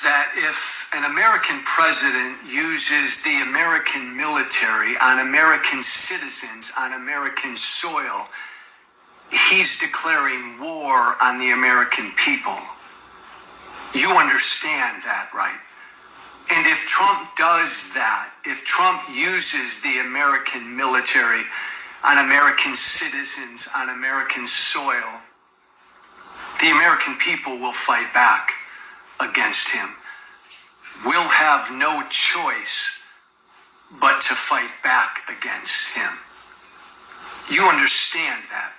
that if an American president uses the American military on American citizens on American soil, he's declaring war on the American people. You understand that, right? And if Trump does that, if Trump uses the American military on American citizens on American soil, the American people will fight back against him. We'll have no choice but to fight back against him. You understand that,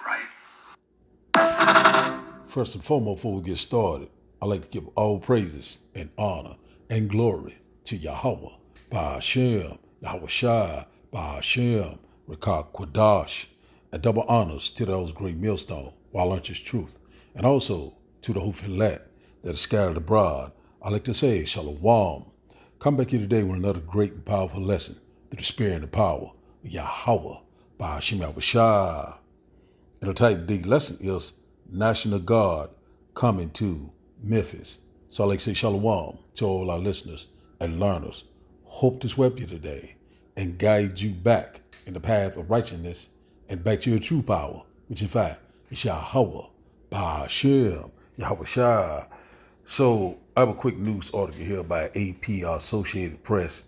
right? First and foremost, before we get started, I'd like to give all praises and honor and glory to Yahweh, Ba'ashem, Yahweh Shai, Ba'ashem, Rekah Quadash, and double honors to those great millstone, while unto truth, and also to the Hufilet that is scattered abroad. I'd like to say, Shalom. Come back here today with another great and powerful lesson through the spirit and the power of Yahweh, Ba'ashem, Yahweh Shai. And the type of the lesson is National Guard coming to Memphis. So I'd like to say Shalom to all our listeners and learners. Hope to help you today and guide you back in the path of righteousness and back to your true power, which in fact is Yahweh, Ba'ashem, Yahweh Shai. So I have a quick news article here by AP, Associated Press,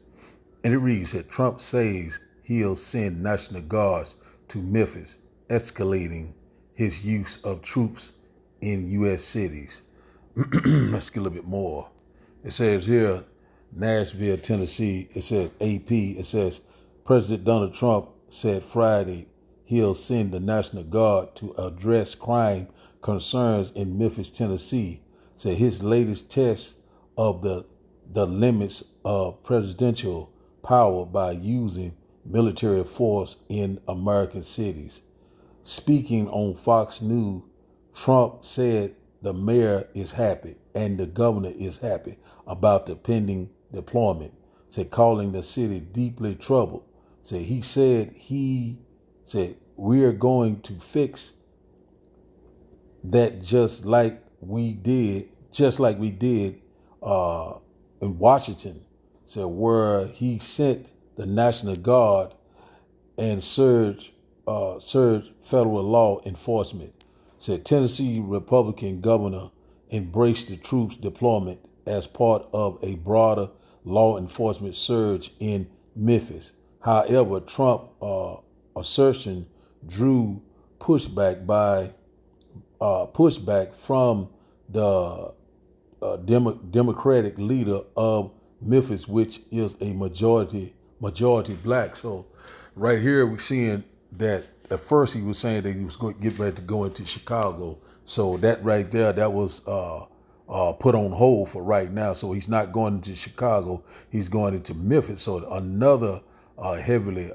and it reads that Trump says he'll send National Guards to Memphis, escalating his use of troops in U.S. cities. Let's get a little bit more. It says here, Nashville, Tennessee, it says AP, it says President Donald Trump said Friday he'll send the National Guard to address crime concerns in Memphis, Tennessee. Said his latest test of the limits of presidential power by using military force in American cities. Speaking on Fox News, Trump said the mayor is happy and the governor is happy about the pending deployment. Said calling the city deeply troubled. Said he said we're going to fix that just like we did in Washington. Said where he sent the National Guard and surged federal law enforcement. Said Tennessee Republican governor embraced the troops deployment as part of a broader law enforcement surge in Memphis. However, Trump assertion drew pushback from the Democratic leader of Memphis, which is a majority black. So right here we're seeing that at first he was saying that he was going to get ready to go into Chicago. So that right there, that was put on hold for right now. So he's not going into Chicago. He's going into Memphis. So another heavily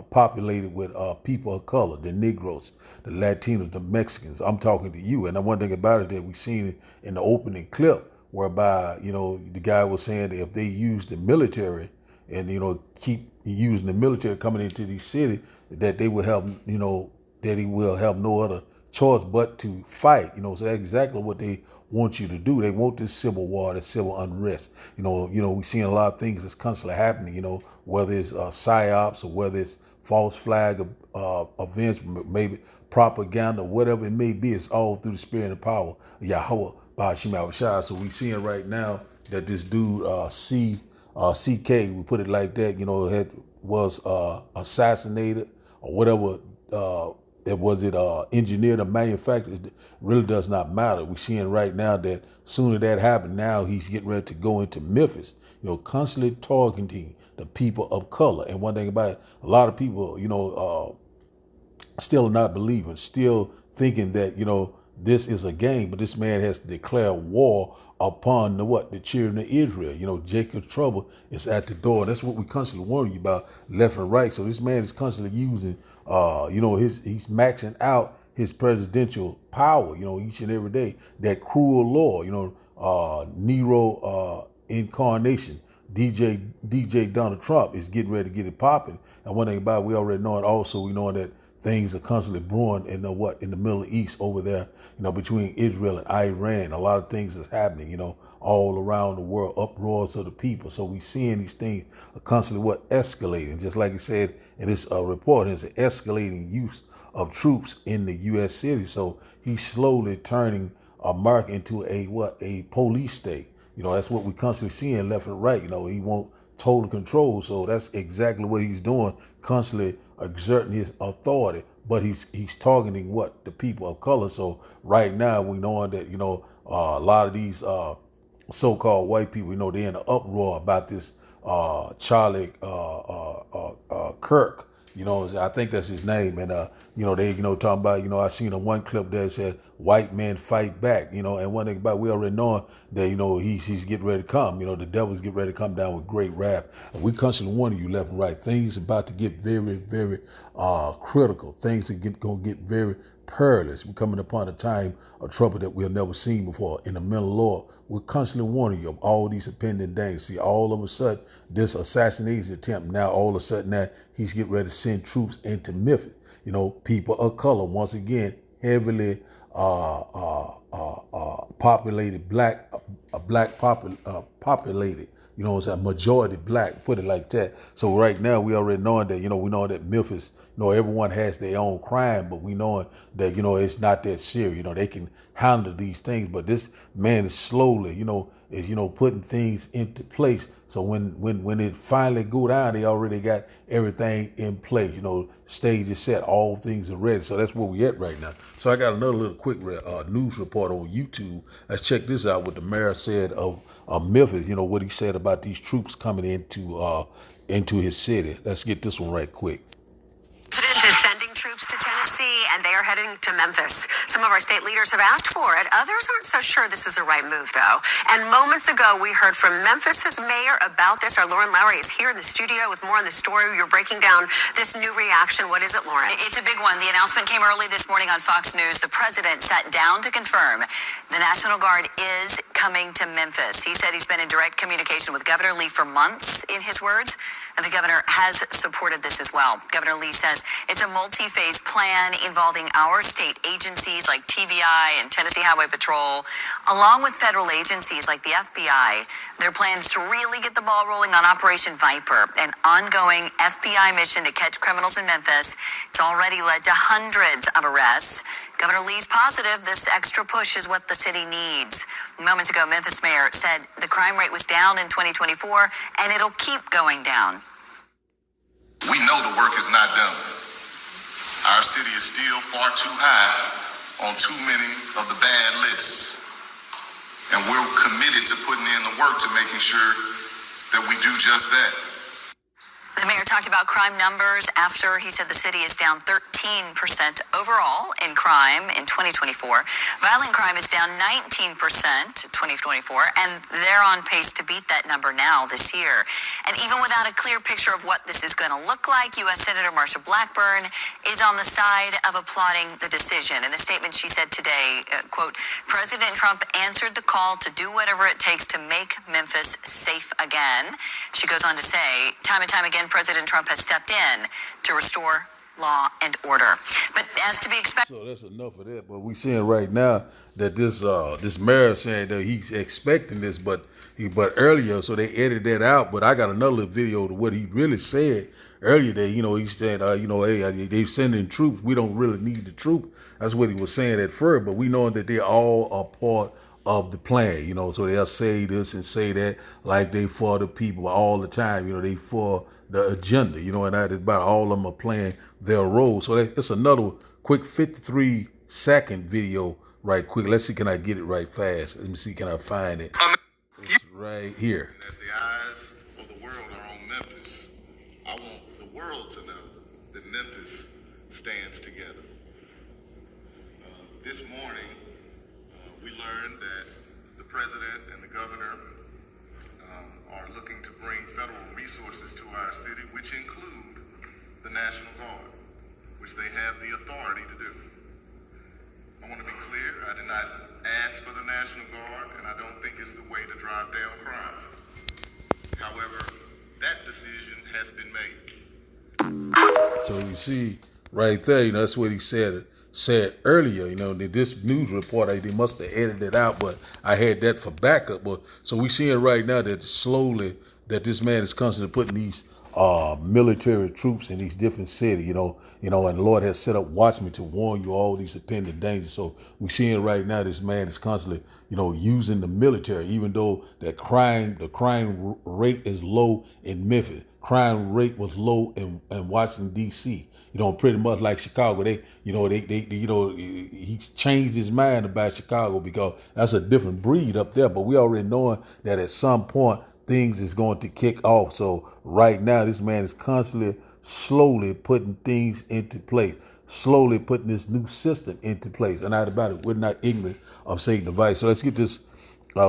populated with people of color, the Negroes, the Latinos, the Mexicans. I'm talking to you. And one thing about it that we've seen in the opening clip, whereby, the guy was saying that if they use the military and, keep using the military coming into these cities, that they will have, that he will have no other choice but to fight. So that's exactly what they want you to do. They want this civil war, this civil unrest. We're seeing a lot of things that's constantly happening, whether it's psyops or whether it's false flag events, maybe propaganda, whatever it may be. It's all through the spirit and power of Yahweh, Ba'ashem, Yahweh Shai. So we're seeing right now that this dude, CK, we put it like that, was assassinated or whatever. Engineered or manufactured? It really does not matter. We're seeing right now that sooner that happened, now he's getting ready to go into Memphis, constantly targeting the people of color. And one thing about it, a lot of people, still not believing, still thinking that, this is a game, but this man has declared war upon the children of Israel. Jacob's trouble is at the door. That's what we constantly warn you about, left and right. So this man is constantly using, he's maxing out his presidential power, each and every day. That cruel law, Nero incarnation. DJ Donald Trump is getting ready to get it popping. And one thing about it, we already know it also, we know that things are constantly brewing in the Middle East over there, between Israel and Iran. A lot of things is happening, all around the world, uproars of the people. So we seeing these things are constantly escalating. Just like he said in this report, it's an escalating use of troops in the U.S. city. So he's slowly turning America into a police state. That's what we constantly seeing left and right. He won't total control. So that's exactly what he's doing, constantly exerting his authority. But he's targeting the people of color. So right now we knowing that a lot of these so-called white people, they're in an uproar about this Charlie Kirk. I think that's his name. And, they, talking about, I seen a one clip that said white men fight back, and one thing about we already knowing that, he's getting ready to come, the devil's getting ready to come down with great wrath. And we constantly warning you left and right. Things about to get very, very critical. Things are going to get very perilous. We're coming upon a time of trouble that we've never seen before. In the middle of Lord, we're constantly warning you of all these impending dangers. See, all of a sudden, this assassination attempt, now all of a sudden now he's getting ready to send troops into Memphis. People of color, once again, heavily populated, populated, it's a majority black, put it like that. So right now we already knowing that, we know that Memphis, everyone has their own crime, but we knowing that, it's not that serious. They can handle these things, but this man is slowly, is, putting things into place. So when it finally go down, they already got everything in place. Stage is set, all things are ready. So that's where we at right now. So I got another little quick news report on YouTube. Let's check this out. What the mayor said of Memphis. What he said about these troops coming into his city. Let's get this one right quick. President is sending troops to Tennessee, and they are heading to Memphis. Some of our state leaders have asked for it. Others aren't so sure this is the right move, though. And moments ago, we heard from Memphis's mayor about this. Our Lauren Lowry is here in the studio with more on the story. You're breaking down this new reaction. What is it, Lauren? It's a big one. The announcement came early this morning on Fox News. The president sat down to confirm the National Guard is coming to Memphis. He said he's been in direct communication with Governor Lee for months, in his words, and the governor has supported this as well. Governor Lee says it's a multi-phase plan involving our state agencies like TBI and Tennessee Highway Patrol, along with federal agencies like the FBI. Their plans to really get the ball rolling on Operation Viper, an ongoing FBI mission to catch criminals in Memphis. It's already led to hundreds of arrests. Governor Lee's positive this extra push is what the city needs. Moments ago, Memphis mayor said the crime rate was down in 2024 and it'll keep going down. We know the work is not done. Our city is still far too high on too many of the bad lists. And we're committed to putting in the work to making sure that we do just that. The mayor talked about crime numbers after he said the city is down 13% overall in crime in 2024. Violent crime is down 19% 2024, and they're on pace to beat that number now this year. And even without a clear picture of what this is going to look like, U.S. Senator Marsha Blackburn is on the side of applauding the decision. In a statement she said today, quote, President Trump answered the call to do whatever it takes to make Memphis safe again. She goes on to say, time and time again, President Trump has stepped in to restore law and order. But as to be expected. So that's enough of that. But we seeing right now that this mayor saying that he's expecting this, but earlier, so they edited that out. But I got another video to what he really said earlier. That he said, hey, they sending troops. We don't really need the troop. That's what he was saying at first. But we know that they're all a part of the plan, so they'll say this and say that like they for the people all the time, they for the agenda, and that about all of them are playing their role. So it's another quick 53-second video right quick. Let's see, can I get it right fast? Let me see, can I find it? It's right here. As the eyes of the world are on Memphis, I want the world to know that Memphis stands together. This morning, we learned that the president and the governor are looking to bring federal resources to our city, which include the National Guard, which they have the authority to do. I want to be clear, I did not ask for the National Guard, and I don't think it's the way to drive down crime. However, that decision has been made. So you see right there. That's what he said earlier. That this news report, they must have edited it out, but I had that for backup. But so we seeing right now that slowly that this man is constantly putting these military troops in these different cities. And the Lord has set up watchmen to warn you all these impending dangers. So we seeing right now this man is constantly using the military, even though the crime rate is low in Memphis. Crime rate was low in Washington D.C. Pretty much like Chicago. He's changed his mind about Chicago because that's a different breed up there. But we already knowing that at some point things is going to kick off. So right now, this man is constantly, slowly putting things into place, slowly putting this new system into place. And out about it, we're not ignorant of Satan's device. So let's get this.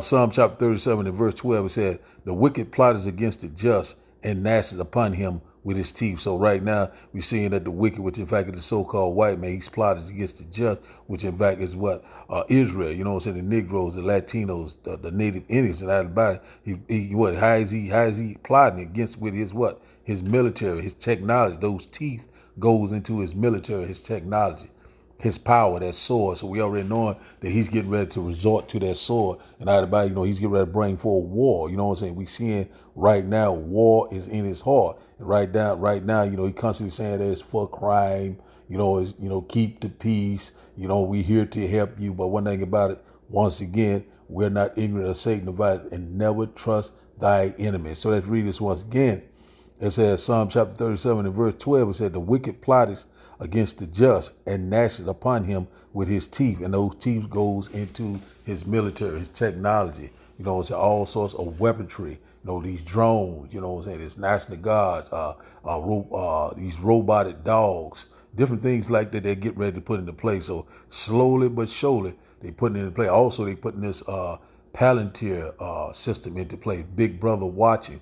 Psalm chapter 37 and verse 12, it said, the wicked plotters against the just and gnashes upon him with his teeth. So right now we're seeing that the wicked, which in fact is the so-called white man, he's plotted against the just, which in fact is what Israel, the Negroes, the Latinos, the Native Indians, and out about it. How is he plotting against with his what? His military, his technology. Those teeth goes into his military, his technology, his power, that sword. So we already knowing that he's getting ready to resort to that sword. And out about, he's getting ready to bring forward war. We seeing right now war is in his heart. And right now, he constantly saying that it's for crime, keep the peace. We here to help you. But one thing about it, once again, we're not ignorant of Satan's device, and never trust thy enemy. So let's read this once again. It says, Psalm chapter 37 and verse 12, it said, the wicked plotteth against the just and gnasheth upon him with his teeth. And those teeth goes into his military, his technology. It's all sorts of weaponry. These drones, this National Guards, these robotic dogs, different things like that they're getting ready to put into place. So slowly but surely, they putting it into play. Also, they putting this Palantir system into play, Big Brother watching,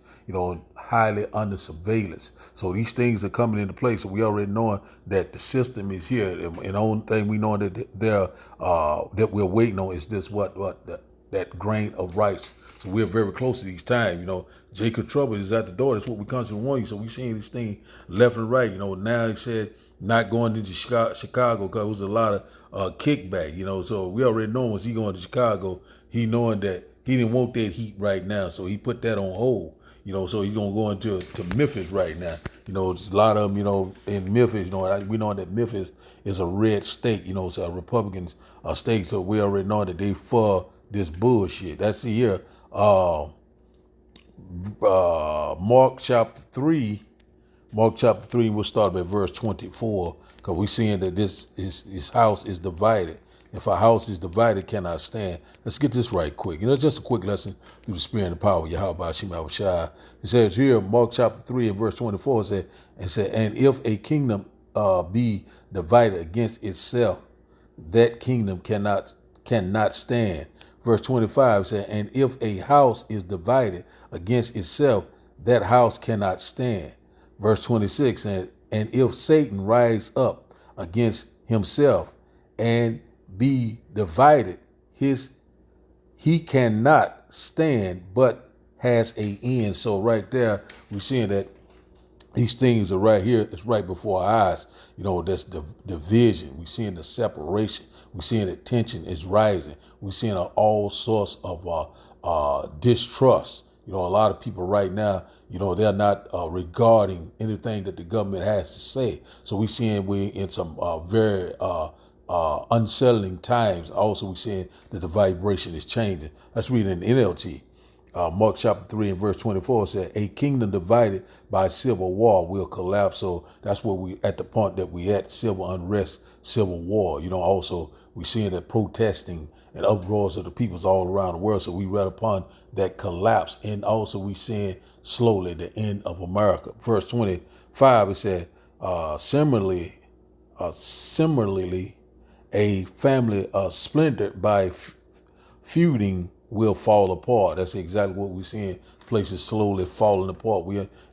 highly under surveillance. So these things are coming into place. So we already knowing that the system is here, and the only thing we know that that we're waiting on is this that grain of rice. So we're very close to these times. Jacob trouble is at the door. That's what we constantly warn you. So we seeing this thing left and right. Now he said not going into Chicago because it was a lot of kickback. So we already know once he going to Chicago, he knowing that he didn't want that heat right now. So he put that on hold. So he's gonna go into Memphis right now. There's a lot of them, in Memphis. We know that Memphis is a red state. It's a Republican state. So we already know that they for this bullshit. That's here. Mark chapter 3. Mark chapter 3, we'll start at verse 24, because we're seeing that this house is divided. If a house is divided, cannot stand. Let's get this right quick. Just a quick lesson through the spirit and the power of Yahweh Shema Shai. It says here, Mark chapter 3 and verse 24, it said, and if a kingdom be divided against itself, that kingdom cannot stand. Verse 25 said, and if a house is divided against itself, that house cannot stand. Verse 26 said, and if Satan rise up against himself and be divided, he cannot stand, but has a end. So right there, we're seeing that these things are right here. It's right before our eyes. That's the division. We're seeing the separation. We're seeing that tension is rising. We're seeing all sorts of distrust. A lot of people right now, they're not regarding anything that the government has to say. So we're seeing we're in some very unsettling times. Also, we're seeing that the vibration is changing. Let's read in NLT. Mark chapter 3 and verse 24 said, a kingdom divided by civil war will collapse. So that's where we at the point that we at, civil unrest, civil war. Also we're seeing that protesting and uproars of the peoples all around the world. So we read upon that collapse. And also we seeing slowly the end of America. Verse 25, it said, similarly, a family splintered by feuding will fall apart. That's exactly what we're seeing. Places slowly falling apart.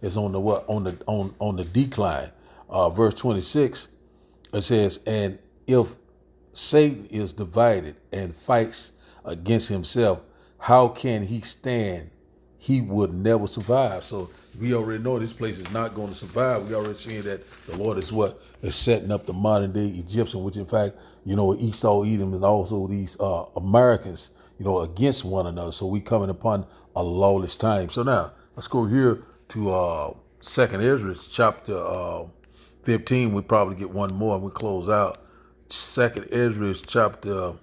It's on the on the decline. Verse 26, it says, and if Satan is divided and fights against himself, how can he stand? he would never survive. So we already know this place is not going to survive. We already seeing that the Lord is setting up the modern day Egyptian, which in fact, Esau, Edom, and also these Americans, against one another. So we coming upon a lawless time. So now let's go here to Second Ezra chapter 15. We probably get one more and we close out. Second Ezra chapter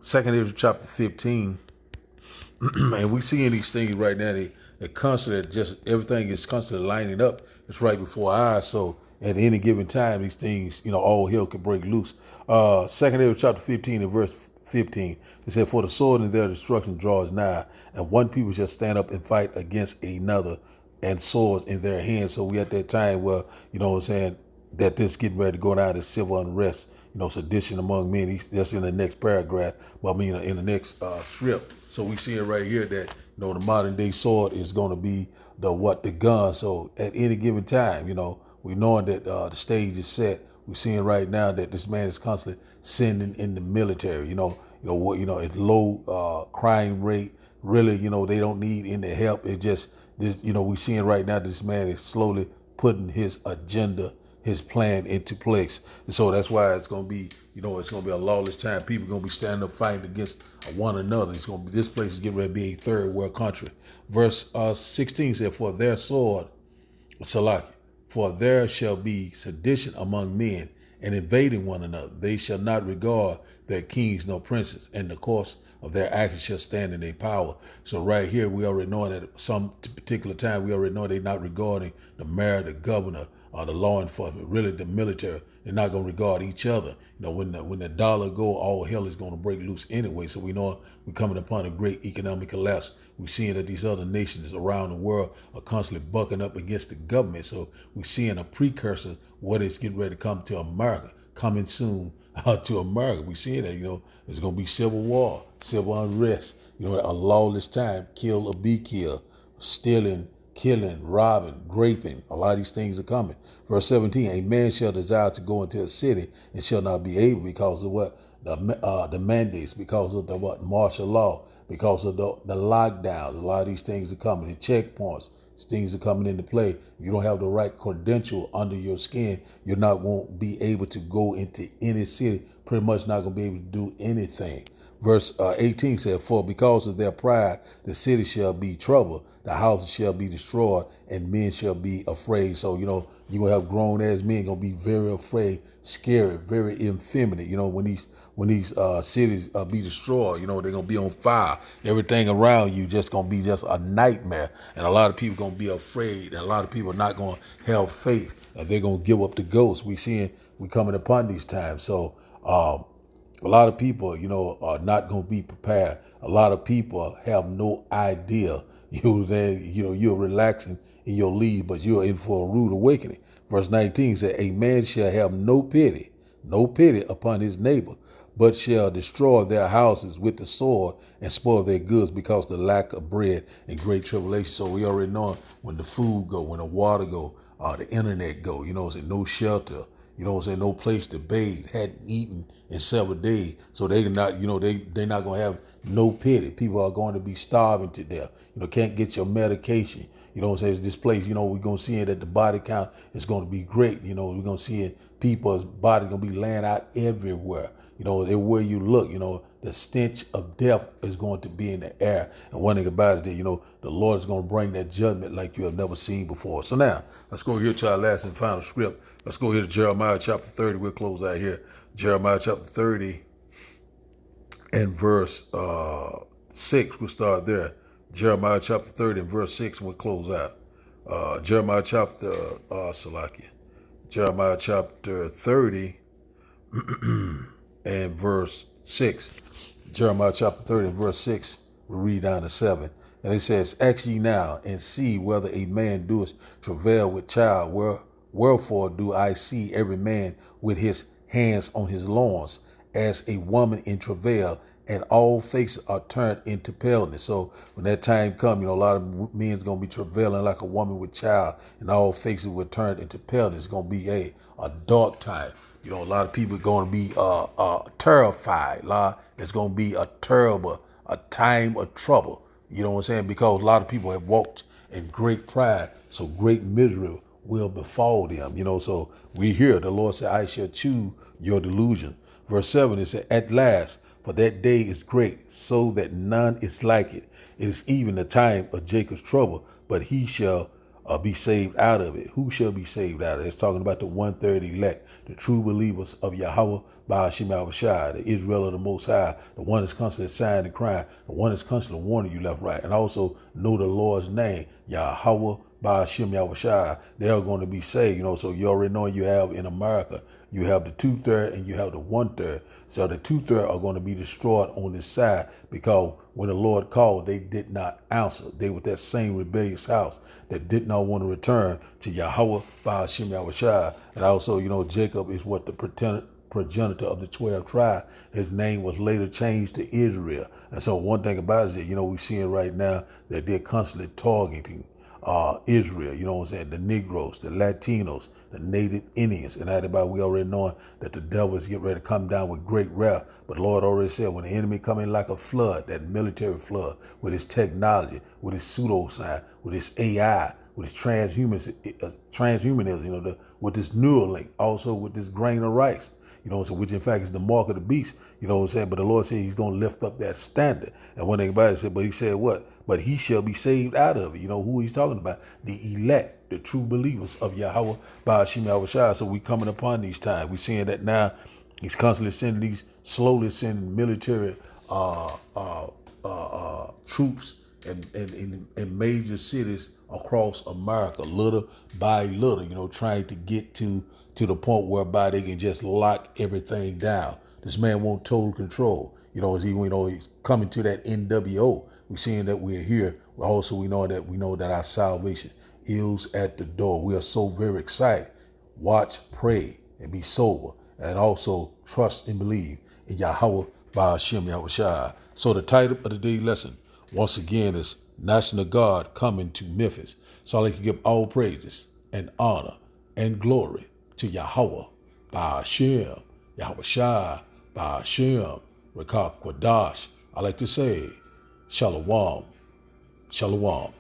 15. And we seeing these things right now. They constantly everything is constantly lining up. It's right before our eyes. So at any given time, these things, all hell can break loose. Second Ezra chapter 15 and verse 15. It said, "For the sword in their destruction draws nigh, and one people shall stand up and fight against another, and swords in their hands." So we at that time where, that this getting ready to go down to civil unrest, sedition among men. That's in the next paragraph. But I mean, in the next strip. So we see it right here that, the modern day sword is going to be the gun. So at any given time, we knowing that the stage is set. We're seeing right now that this man is constantly sending in the military. It's low crime rate. Really, they don't need any help. It just, we're seeing right now this man is slowly putting his agenda, his plan into place. And so that's why it's going to be, it's going to be a lawless time. People are going to be standing up fighting against one another. This place is getting ready to be a third world country. Verse 16 said, "For their sword, Salaki, for there shall be sedition among men and invading one another. They shall not regard their kings nor princes, and the course of their actions shall stand in their power." So right here, we already know that at some particular time, we already know they're not regarding the mayor, the governor, or the law enforcement, really the military. They're not going to regard each other. When the dollar go, all hell is going to break loose anyway. So we know we're coming upon a great economic collapse. We're seeing that these other nations around the world are constantly bucking up against the government. So we're seeing a precursor what is getting ready to come to America, coming soon to America. We're seeing that, it's going to be civil war, civil unrest, a lawless time, kill or be killed, stealing, killing, robbing, raping. A lot of these things are coming. Verse 17, "A man shall desire to go into a city and shall not be able because of what? The mandates, because of the martial law, because of the lockdowns. A lot of these things are coming. The checkpoints, these things are coming into play. If you don't have the right credential under your skin, you're not going to be able to go into any city, pretty much not going to be able to do anything. Verse 18 said, "For because of their pride, the city shall be troubled, the houses shall be destroyed, and men shall be afraid." So, you're going to have grown ass men going to be very afraid, scary, very effeminate. When these cities be destroyed, they're going to be on fire. Everything around you just going to be just a nightmare. And a lot of people going to be afraid. And a lot of people are not going to have faith. And they're going to give up the ghost. We coming upon these times. So, a lot of people, are not going to be prepared. A lot of people have no idea. You're relaxing in your lead, but you're in for a rude awakening. Verse 19 said, "A man shall have no pity upon his neighbor, but shall destroy their houses with the sword and spoil their goods because of the lack of bread and great tribulation." So we already know when the food go, when the water go, the internet go, no shelter. No place to bathe, hadn't eaten in several days. So they're not, they're not going to have no pity. People are going to be starving to death. Can't get your medication. This place, we're going to see it that the body count is going to be great. We're going to see it, people's body going to be laying out everywhere. Everywhere you look, the stench of death is going to be in the air. And one thing about it, that, the Lord is going to bring that judgment like you have never seen before. So now, let's go here to our last and final script. Let's go here to Jeremiah chapter 30. We'll close out here. Jeremiah chapter 30 and verse 6. We'll start there. Jeremiah chapter 30 and verse 6, and we'll close out. Jeremiah chapter 30 and verse 6. Jeremiah chapter 30 and verse 6, we read down to 7. And it says, "Ask ye now and see whether a man doeth travail with child. Wherefore do I see every man with his hands on his loins, as a woman in travail, and all faces are turned into paleness." So when that time comes, a lot of men's going to be travailing like a woman with child, and all faces will turn into paleness. It's going to be a dark time. A lot of people are going to be terrified. It's going to be a time of trouble. You know what I'm saying? Because a lot of people have walked in great pride, so great misery will befall them. You know, so we hear the Lord say, I shall choose your delusion. Verse 7, it said, at last, for that day is great, so that none is like it. It is even the time of Jacob's trouble, but he shall be saved out of it. Who shall be saved out of it? It's talking about the 1/3 elect, the true believers of Yahweh Ba'ashim Yahushua, the Israel of the Most High, the one that's constantly sighing and crying, the one that's constantly warning you left, right, and also know the Lord's name, Yahweh Ba'ashim Yahushua. They are going to be saved. You know, so you already know you have in America, you have the 2/3 and you have the 1/3. So the 2/3 are going to be destroyed on this side because when the Lord called, they did not answer. They were that same rebellious house that did not want to return to Yahweh Ba'ashim Yahushua. And also, you know, Jacob is what the progenitor of the 12 tribes. His name was later changed to Israel. And so one thing about it is that, you know, we're seeing right now that they're constantly targeting Israel, you know what I'm saying, the Negroes, the Latinos, the Native Indians, and everybody, we already knowing that the devil is getting ready to come down with great wrath. But the Lord already said when the enemy come in like a flood, that military flood, with his technology, with his pseudoscience, with his AI, with his transhumanism, you know, with this Neuralink, also with this grain of rice, you know, so which in fact is the mark of the beast, you know what I'm saying? But the Lord said he's going to lift up that standard. And one thing about it said, but he said what? But he shall be saved out of it. You know who he's talking about? The elect, the true believers of Yahweh Ba'ashim Yahushua. So we coming upon these times. We seeing that now he's constantly slowly sending military troops in major cities across America, little by little, you know, trying to get to the point whereby they can just lock everything down. This man wants total control. You know, as he's coming to that NWO. We're seeing that we're here. Also, we know that our salvation is at the door. We are so very excited. Watch, pray, and be sober, and also trust and believe in Yahweh Ba'ashim Yahushua. So the title of today's lesson, once again, is National Guard coming to Memphis. So I'd like to give all praises and honor and glory to Yahweh Ba'ashim Yahushua Ba'ashim Rakah Kwadash. I like to say, Shalom, Shalom.